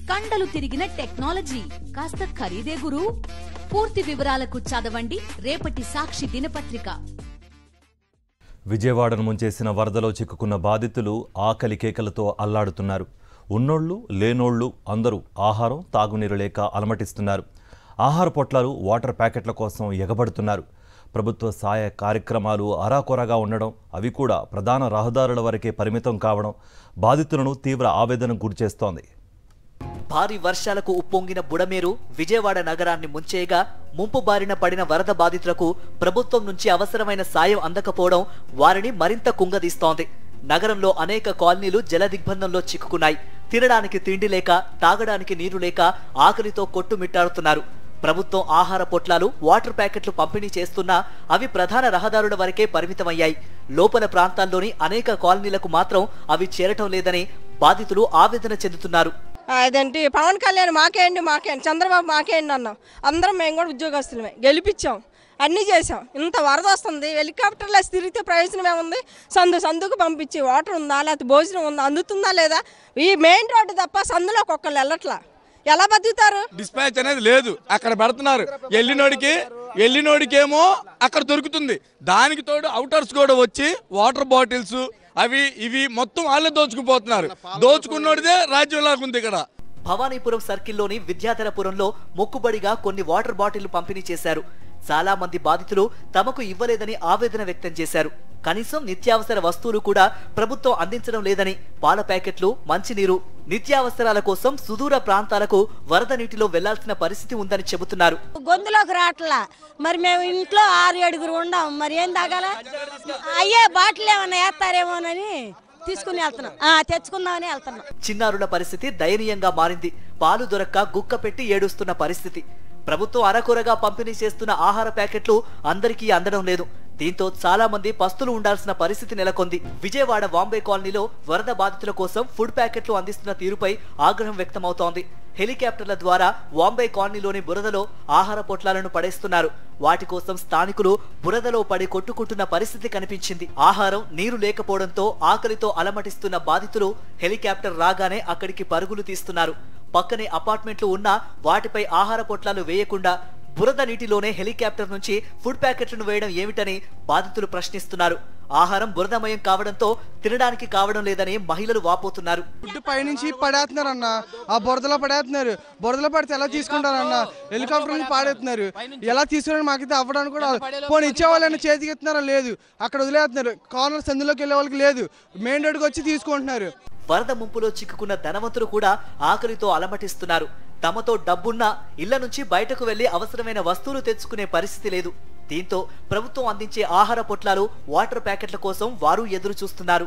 కండలు తిరిగిన టెక్నాలజీ కాస్త ఖరీదే గురు. పూర్తి వివరాలకు చదవండి రేపటి సాక్షి దినపత్రిక. విజయవాడను ముంచేసిన వరదలో చిక్కుకున్న బాధితులు ఆకలి కేకలతో అల్లాడుతున్నారు. ఉన్నోళ్లు లేనోళ్లు అందరూ ఆహారం తాగునీరు లేక అలమటిస్తున్నారు. ఆహార పొట్లాలు వాటర్ ప్యాకెట్ల కోసం ఎగబడుతున్నారు. ప్రభుత్వ సాయ కార్యక్రమాలు అరాకొరగా ఉండడం, అవి కూడా ప్రధాన రహదారుల వరకే పరిమితం కావడం బాధితులను తీవ్ర ఆవేదనకు గురిచేస్తోంది. భారీ వర్షాలకు ఉప్పొంగిన బుడమేరు విజయవాడ నగరాన్ని ముంచేయగా ముంపు బారిన పడిన వరద బాధితులకు ప్రభుత్వం నుంచి అవసరమైన సాయం అందకపోవడం వారిని మరింత కుంగదీస్తోంది. నగరంలో అనేక కాలనీలు జల దిగ్బంధంలో చిక్కుకున్నాయి. తినడానికి తిండి లేక, తాగడానికి నీరు లేక ఆకలితో కొట్టుమిట్టాడుతున్నారు. ప్రభుత్వం ఆహార పొట్లాలు, వాటర్ ప్యాకెట్లు పంపిణీ చేస్తున్నా అవి ప్రధాన రహదారుల వరకే పరిమితమయ్యాయి. లోపల ప్రాంతాల్లోని అనేక కాలనీలకు మాత్రం అవి చేరటం లేదని బాధితులు ఆవేదన చెందుతున్నారు. అదేంటి పవన్ కళ్యాణ్ మాకేండి చంద్రబాబు మాకేండి అన్నాం. అందరం మేము కూడా ఉద్యోగస్తులమే, గెలిపించాం, అన్నీ చేసాం. ఇంత వరద వస్తుంది, హెలికాప్టర్లో తిరిగితే ప్రయోజనం ఏముంది? సందుకు పంపించి వాటర్ ఉందా, లేకపోతే భోజనం ఉందా, అందుతుందా లేదా? ఈ మెయిన్ రోడ్డు తప్ప సందులోకి ఒక్కళ్ళు వెళ్ళట్లా, ఎలా బతుకుతారు? డిస్పాచ్ అనేది లేదు, అక్కడ పెడుతున్నారు. ఎల్లినోడికేమో అక్కడ దొరుకుతుంది. దానికి తోడు అవుటర్స్ కూడా వచ్చి వాటర్ బాటిల్స్ అవి ఇవి మొత్తం వాళ్ళే దోచుకుపోతున్నారు. దోచుకున్నోడిదే రాజ్యంలాగా ఉంది ఇక్కడ. భవానీపురం సర్కిల్లోని విద్యాధరపురంలో మొక్కుబడిగా కొన్ని వాటర్ బాటిళ్లు పంపిణీ చేశారు. చాలా మంది బాధితులు తమకు ఇవ్వలేదని ఆవేదన వ్యక్తం చేశారు. కనీసం నిత్యావసర వస్తువులు కూడా ప్రభుత్వం అందించడం లేదని, పాల ప్యాకెట్లు, మంచినీరు, నిత్యావసరాల కోసం సుదూర ప్రాంతాలకు వరద నీటిలో వెళ్లాల్సిన పరిస్థితి ఉందని చెబుతున్నారు. గొంతులోకి రావట్లా, మరి మేము ఇంట్లో 6-7 ఉండాం, మరి ఏం తాగాల? అయ్యే బాటిల్ ఏమన్నా వేస్తారేమోనని తీసుకుని వెళ్తున్నాం, తెచ్చుకుందామని వెళ్తున్నాం. చిన్నారుల పరిస్థితి దయనీయంగా మారింది. పాలు దొరక్క గుక్క పెట్టి ఏడుస్తున్న పరిస్థితి. ప్రభుత్వం అరకొరగా పంపిణీ చేస్తున్న ఆహార ప్యాకెట్లు అందరికీ అందడం లేదు. దీంతో చాలా మంది పస్తులు ఉండాల్సిన పరిస్థితి నెలకొంది. విజయవాడ వాంబే కాలనీలో వరద బాధితుల కోసం ఫుడ్ ప్యాకెట్లు అందిస్తున్న తీరుపై ఆగ్రహం వ్యక్తమవుతోంది. హెలికాప్టర్ల ద్వారా వాంబే కాలనీలోని బురదలో ఆహార పొట్లాలను పడేస్తున్నారు. వాటి కోసం స్థానికులు బురదలో పడి కొట్టుకుంటున్న పరిస్థితి కనిపించింది. ఆహారం, నీరు లేకపోవడంతో ఆకలితో అలమటిస్తున్న బాధితులు హెలికాప్టర్ రాగానే అక్కడికి పరుగులు తీస్తున్నారు. పక్కనే అపార్ట్మెంట్లు ఉన్నా వాటిపై ఆహార పొట్లాలు వేయకుండా బురద నీటిలోనే హెలికాప్టర్ నుంచి ఫుడ్ ప్యాకెట్లను వేయడం ఏమిటని బాధితులు ప్రశ్నిస్తున్నారు. ఆహారం బురదమయం కావడంతో తినడానికి కావడం లేదని మహిళలు వాపోతున్నారు. ఫుడ్ పైనుంచి పడేస్తున్నారన్న, ఆ బురదలో పడేస్తున్నారు. బురదలో పడితే ఎలా తీసుకుంటారన్న? హెలికాప్టర్ నుంచి పాడేస్తున్నారు. ఎలా తీసుకుని మాకైతే అవ్వడానికి కూడా పోనీ ఇచ్చేవాళ్ళని చేతికి ఎత్తున్నారా? లేదు, అక్కడ వదిలేస్తున్నారు. కార్నర్ సందులోకి వెళ్ళే వాళ్ళకి లేదు, మెయిన్ రోడ్డుకి వచ్చి తీసుకుంటున్నారు. వరద ముంపులో చిక్కుకున్న ధనవంతులు కూడా ఆకలితో అలమటిస్తున్నారు. తమతో డబ్బున్నా ఇళ్ల నుంచి బయటకు వెళ్లి అవసరమైన వస్తువులు తెచ్చుకునే పరిస్థితి లేదు. దీంతో ప్రభుత్వం అందించే ఆహార పొట్లాలు, వాటర్ ప్యాకెట్ల కోసం వారు ఎదురు చూస్తున్నారు.